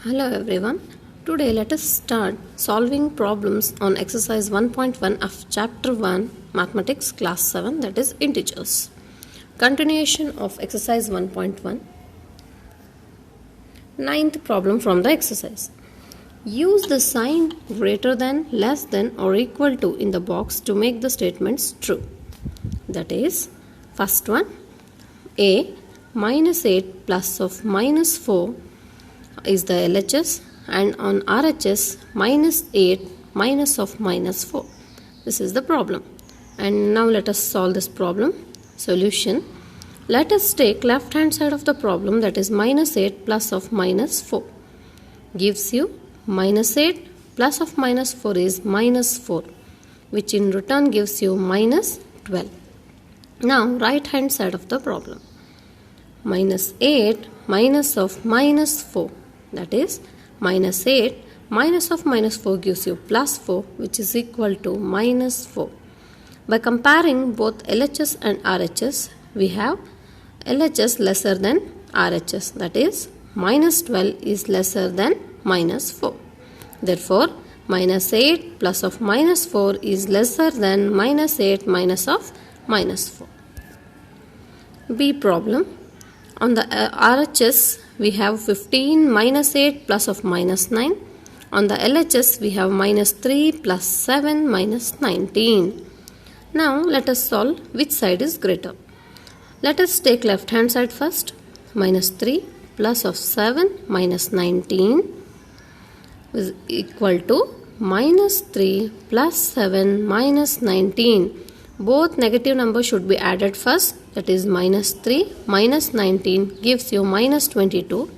Hello everyone. Today let us start solving problems on exercise 1.1 of chapter 1 mathematics class 7, that is integers. Continuation of exercise 1.1. Ninth problem from the exercise. Use the sign greater than, less than or equal to in the box to make the statements true. That is, first one, a minus 8 plus of minus 4 is the LHS, and on RHS minus 8 minus of minus 4. This is the problem. And now let us solve this problem. Solution. Let us take left hand side of the problem, that is minus 8 plus of minus 4. Gives you minus 8 plus of minus 4 is minus 4, which in return gives you minus 12. Now right hand side of the problem. Minus 8 minus of minus 4. That is, minus 8 minus of minus 4 gives you plus 4, which is equal to minus 4. By comparing both LHS and RHS, we have LHS lesser than RHS. That is, minus 12 is lesser than minus 4. Therefore, minus 8 plus of minus 4 is lesser than minus 8 minus of minus 4. B problem. On the RHS, we have 15 minus 8 plus of minus 9. On the LHS, we have minus 3 plus 7 minus 19. Now, let us solve which side is greater. Let us take left hand side first. Minus 3 plus of 7 minus 19 is equal to minus 3 plus 7 minus 19. Both negative numbers should be added first, that is minus 3 minus 19 gives you minus 22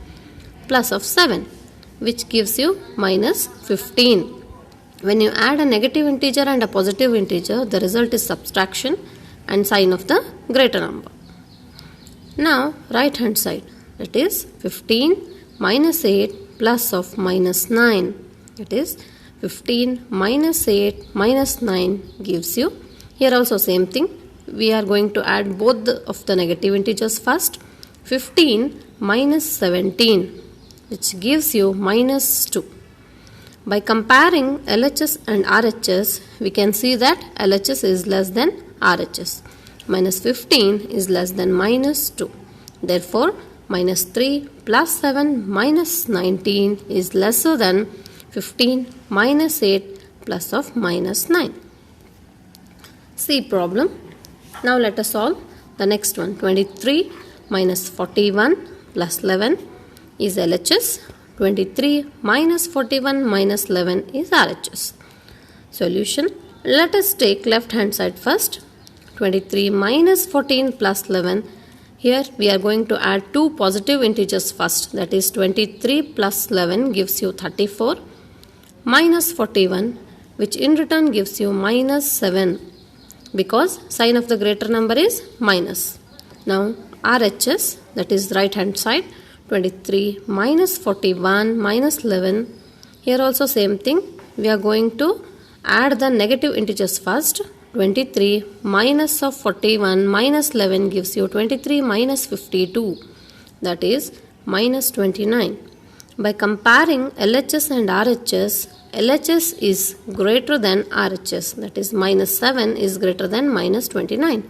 plus of 7, which gives you minus 15. When you add a negative integer and a positive integer, the result is subtraction and sign of the greater number. Now right hand side, that is 15 minus 8 plus of minus 9, that is 15 minus 8 minus 9 gives you, here also same thing, we are going to add both of the negative integers first. 15 minus 17, which gives you minus 2. By comparing LHS and RHS, we can see that LHS is less than RHS. Minus 15 is less than minus 2. Therefore, minus 3 plus 7 minus 19 is lesser than 15 minus 8 plus of minus 9. C problem. Now let us solve the next one. 23 minus 41 plus 11 is LHS. 23 minus 41 minus 11 is RHS. Solution. Let us take left hand side first. 23 minus 14 plus 11. Here we are going to add two positive integers first. That is 23 plus 11 gives you 34 minus 41, which in return gives you minus 7. Because sign of the greater number is minus. Now RHS, that is right hand side, 23 minus 41 minus 11. Here also same thing. We are going to add the negative integers first. 23 minus of 41 minus 11 gives you 23 minus 52. That is minus 29. By comparing LHS and RHS, LHS is greater than RHS, that is minus 7 is greater than minus 29.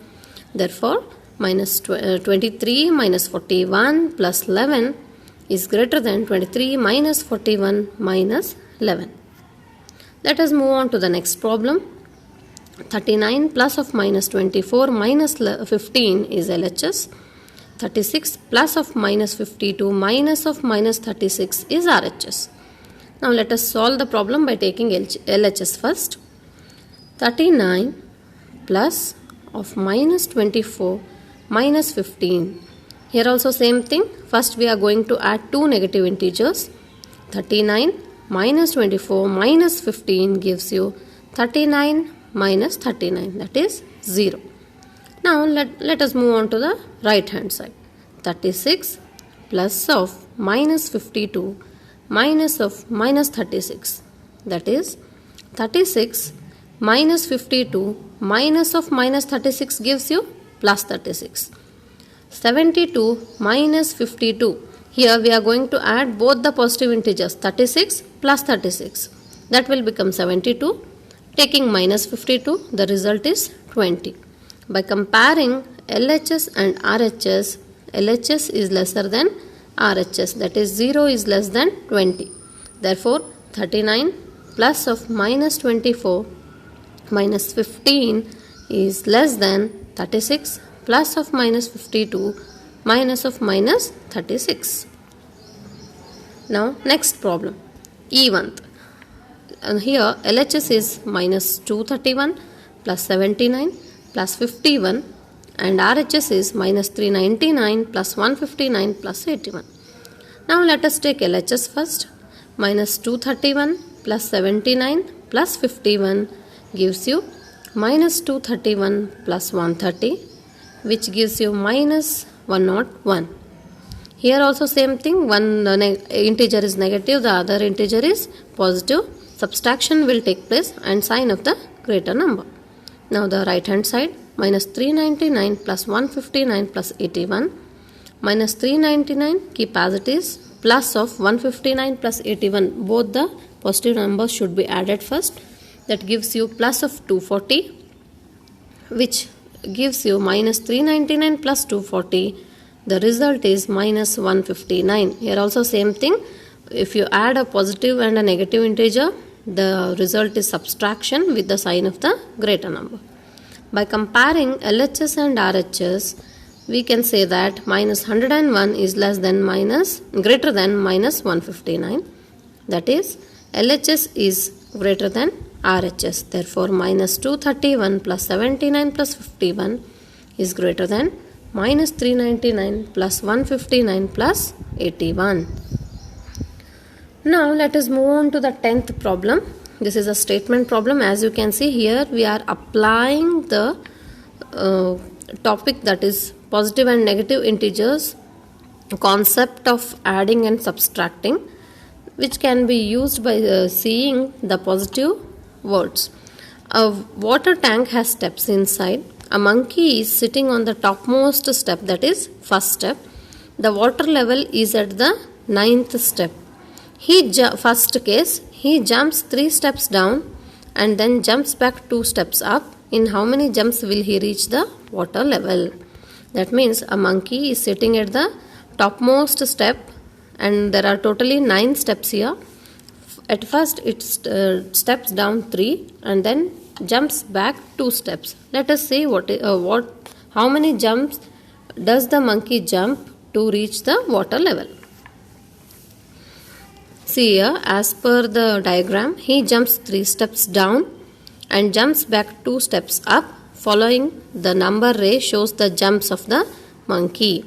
Therefore, minus 23 minus 41 plus 11 is greater than 23 minus 41 minus 11. Let us move on to the next problem. 39 plus of minus 24 minus 15 is LHS. 36 plus of minus 52 minus of minus 36 is RHS. Now let us solve the problem by taking LHS first. 39 plus of minus 24 minus 15. Here also same thing. First we are going to add two negative integers. 39 minus 24 minus 15 gives you 39 minus 39, that is 0. Now let us move on to the right hand side. 36 plus of minus 52 minus of minus 36, that is 36 minus 52 minus of minus 36 gives you plus 36. 72 minus 52. Here we are going to add both the positive integers 36 plus 36. That will become 72. Taking minus 52, the result is 20. By comparing LHS and RHS, LHS is lesser than RHS, that is 0 is less than 20. Therefore, 39 plus of minus 24 minus 15 is less than 36 plus of minus 52 minus of minus 36. Now next problem, eventh. And here LHS is minus 231 plus 79 plus 51 and RHS is minus 399 plus 159 plus 81. Now let us take LHS first. Minus 231 plus 79 plus 51 gives you minus 231 plus 130, which gives you minus 101. Here also same thing, one integer is negative, the other integer is positive. Subtraction will take place and sign of the greater number. Now the right hand side, minus 399 plus 159 plus 81. Minus 399 keep as it is, plus of 159 plus 81. Both the positive numbers should be added first. That gives you plus of 240, which gives you minus 399 plus 240. The result is minus 159. Here also same thing. If you add a positive and a negative integer, the result is subtraction with the sign of the greater number. By comparing LHS and RHS, we can say that minus 101 is greater than minus 159. That is, LHS is greater than RHS. Therefore, minus 231 plus 79 plus 51 is greater than minus 399 plus 159 plus 81. Now let us move on to the 10th problem. This is a statement problem. As you can see here, we are applying the topic, that is positive and negative integers, concept of adding and subtracting, which can be used by seeing the positive words. A water tank has steps inside. A monkey is sitting on the topmost step, that is first step. The water level is at the 9th step. First case, he jumps 3 steps down and then jumps back 2 steps up. In how many jumps will he reach the water level? That means a monkey is sitting at the topmost step and there are totally 9 steps here. At first it steps down 3 and then jumps back 2 steps. Let us see how many jumps does the monkey jump to reach the water level. See here, as per the diagram, he jumps 3 steps down and jumps back 2 steps up. Following the number ray shows the jumps of the monkey.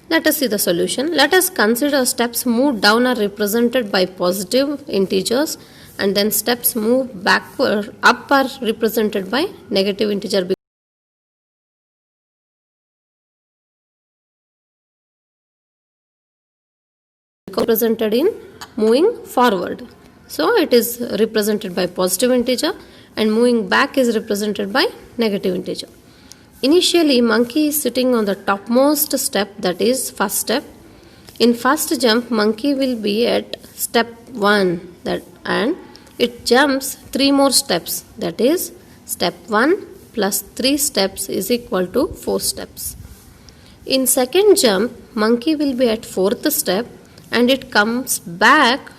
Let us see the solution. Let us consider steps moved down are represented by positive integers and then steps moved backward up are represented by negative integer. Represented in moving forward. So it is represented by positive integer and moving back is represented by negative integer. Initially, monkey is sitting on the topmost step, that is first step. In first jump, monkey will be at step 1 and it jumps 3 more steps, that is step 1 plus 3 steps is equal to 4 steps. In second jump, monkey will be at 4th step and it comes back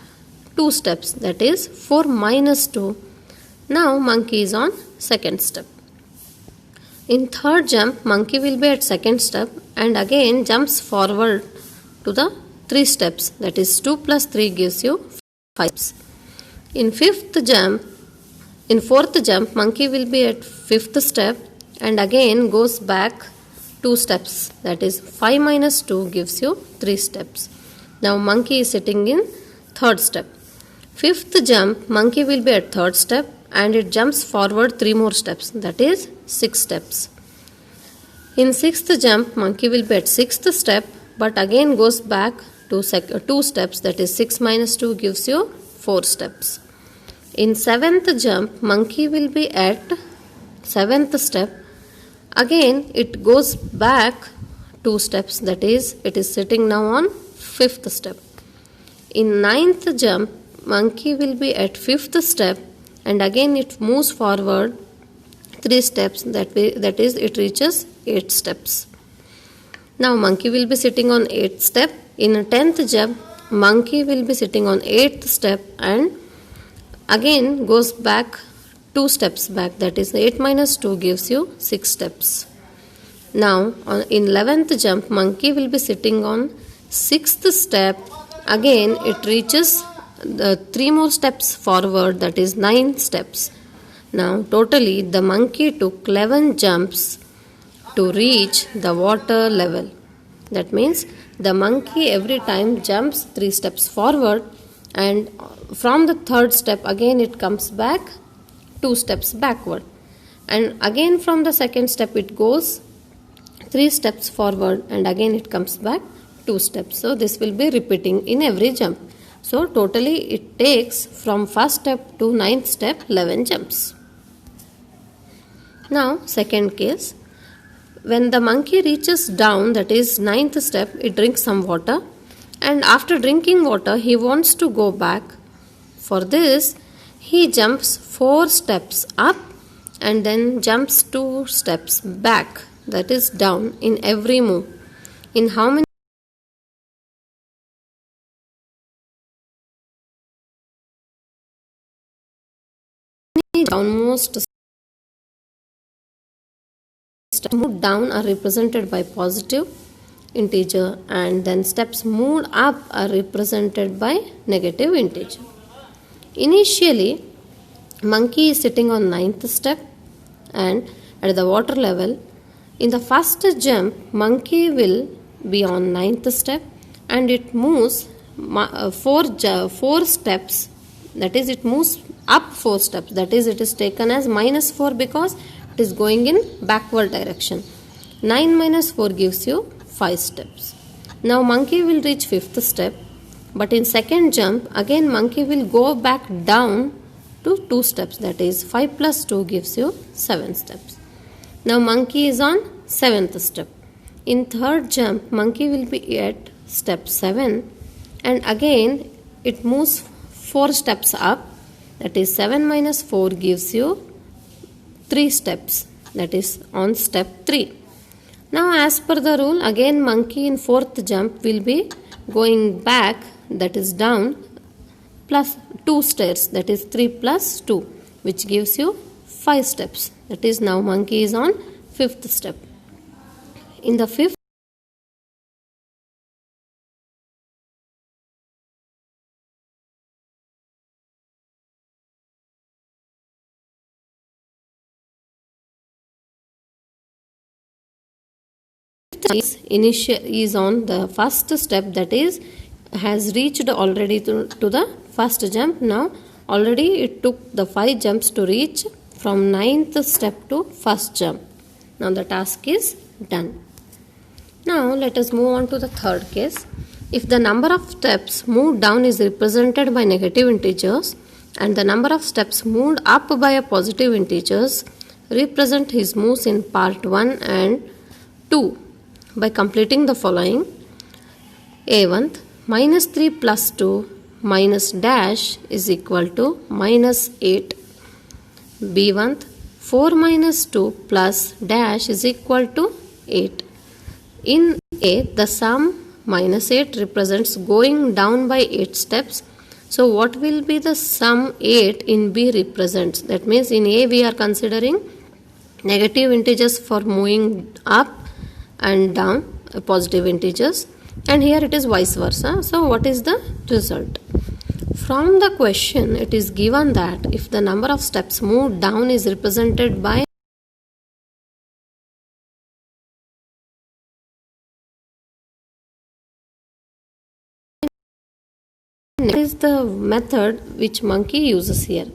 2 steps, that is 4 minus 2. Now monkey is on second step. In third jump, monkey will be at second step and again jumps forward to the 3 steps, that is 2 plus 3 gives you 5 steps. In fourth jump, monkey will be at 5th step and again goes back 2 steps, that is 5 minus 2 gives you 3 steps. Now monkey is sitting in third step. Fifth jump, monkey will be at third step and it jumps forward 3 more steps, that is 6 steps. In sixth jump, monkey will be at 6th step but again goes back to 2 steps, that is 6 minus 2 gives you 4 steps. In seventh jump, monkey will be at 7th step. Again it goes back 2 steps, that is it is sitting now on fifth step. In ninth jump, monkey will be at fifth step, and again it moves forward 3 steps, that is it reaches 8 steps. Now monkey will be sitting on 8th step. In a 10th jump, monkey will be sitting on 8th step and again goes back 2 steps back, that is 8 minus 2 gives you 6 steps. Now in 11th jump, monkey will be sitting on 6th step. Again it reaches the 3 more steps forward, that is 9 steps. Now totally the monkey took 11 jumps to reach the water level. That means the monkey every time jumps 3 steps forward, and from the 3rd step again it comes back 2 steps backward, and again from the 2nd step it goes 3 steps forward, and again it comes back 2 steps. So this will be repeating in every jump. So totally it takes from 1st step to 9th step 11 jumps. Now second case, when the monkey reaches down, that is 9th step, it drinks some water, and after drinking water he wants to go back. For this he jumps 4 steps up and then jumps 2 steps back, that is down, in every move. In how many? Downmost steps moved down are represented by positive integer, and then steps moved up are represented by negative integer. Initially monkey is sitting on 9th step and at the water level. In the first jump, monkey will be on 9th step and it moves 4 steps, that is it moves up 4 steps, that is it is taken as minus 4 because it is going in backward direction. 9 minus 4 gives you 5 steps. Now monkey will reach 5th step, but in second jump again monkey will go back down to 2 steps, that is 5 plus 2 gives you 7 steps. Now monkey is on 7th step. In third jump monkey will be at step 7 and again it moves 4 steps up, that is 7 minus 4 gives you 3 steps, that is on step 3. Now as per the rule, again monkey in 4th jump will be going back, that is down, plus 2 stairs, that is 3 plus 2, which gives you 5 steps. That is now monkey is on 5th step. In the 5th is on the first step, that is has reached already to the first jump. Now already it took the 5 jumps to reach from 9th step to first jump. Now the task is done. Now let us move on to the third case. If the number of steps moved down is represented by negative integers and the number of steps moved up by a positive integers, represent his moves in part 1 and 2 by completing the following. A1, minus 3 plus 2 minus dash is equal to minus 8. B1, 4 minus 2 plus dash is equal to 8. In A, the sum minus 8 represents going down by 8 steps. So what will be the sum 8 in B represents? That means in A we are considering negative integers for moving up and down, positive integers, and here it is vice versa. So what is the result? From the question it is given that if the number of steps moved down is represented by is the method which monkey uses here,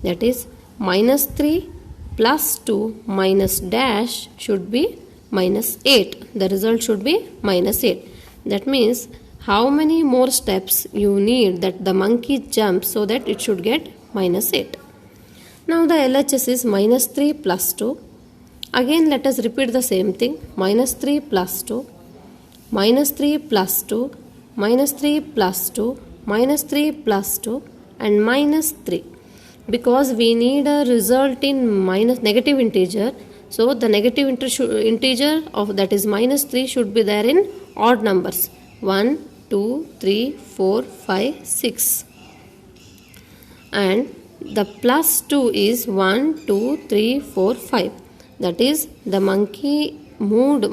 that is minus 3 plus 2 minus dash should be minus 8. The result should be minus 8. That means how many more steps you need that the monkey jumps so that it should get minus 8. Now the LHS is minus 3 plus 2. Again let us repeat the same thing. Minus 3 plus 2, minus 3 plus 2, minus 3 plus 2, minus 3 plus 2 and minus 3. Because we need a result in minus negative integer, so the negative integer of that is minus 3 should be there in odd numbers 1, 2, 3, 4, 5, 6. And the plus 2 is 1, 2, 3, 4, 5. That is the monkey moved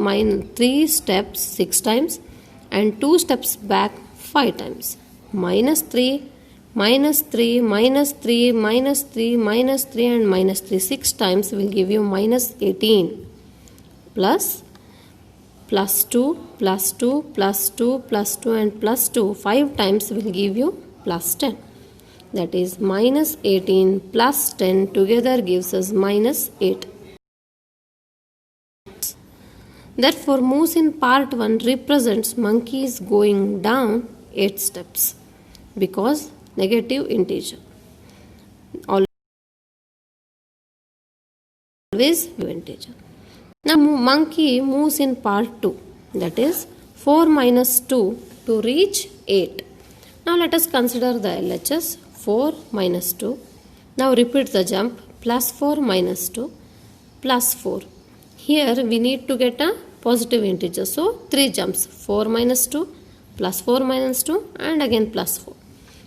3 steps 6 times and 2 steps back 5 times. Minus 3, minus 3, minus 3, minus 3, minus 3 and minus 3 6 times will give you minus 18. Plus 2, plus 2, plus 2, plus 2 and plus 2 5 times will give you plus 10. That is minus 18 plus 10 together gives us minus 8. Therefore, moose in part 1 represents monkeys going down 8 steps because negative integer. Always integer. Now, monkey moves in part 2, that is 4 minus 2 to reach 8. Now, let us consider the LHS 4 minus 2. Now, repeat the jump plus 4 minus 2 plus 4. Here we need to get a positive integer. So 3 jumps 4 minus 2 plus 4 minus 2 and again plus 4.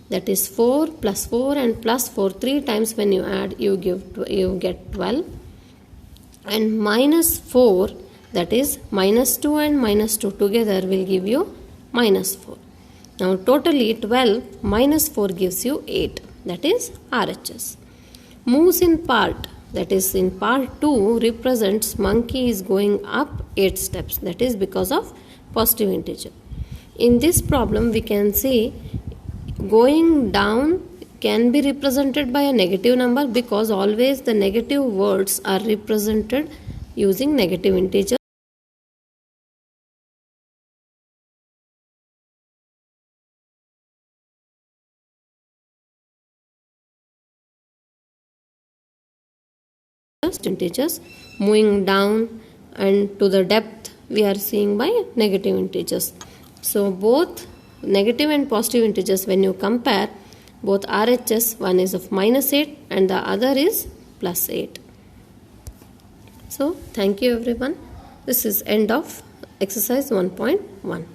That is 4 plus 4 and plus 4 3 times when you add you get 12. And minus 4, that is minus 2 and minus 2 together will give you minus 4. Now totally 12 minus 4 gives you 8. That is RHS. Moves in part, that is in part 2 represents monkey is going up 8 steps. That is because of positive integer. In this problem we can see going down can be represented by a negative number because always the negative words are represented using negative integer. Integers moving down and to the depth we are seeing by negative integers. So both negative and positive integers, when you compare, both RHS, one is of minus 8 and the other is plus 8. So thank you everyone. This is end of exercise 1.1.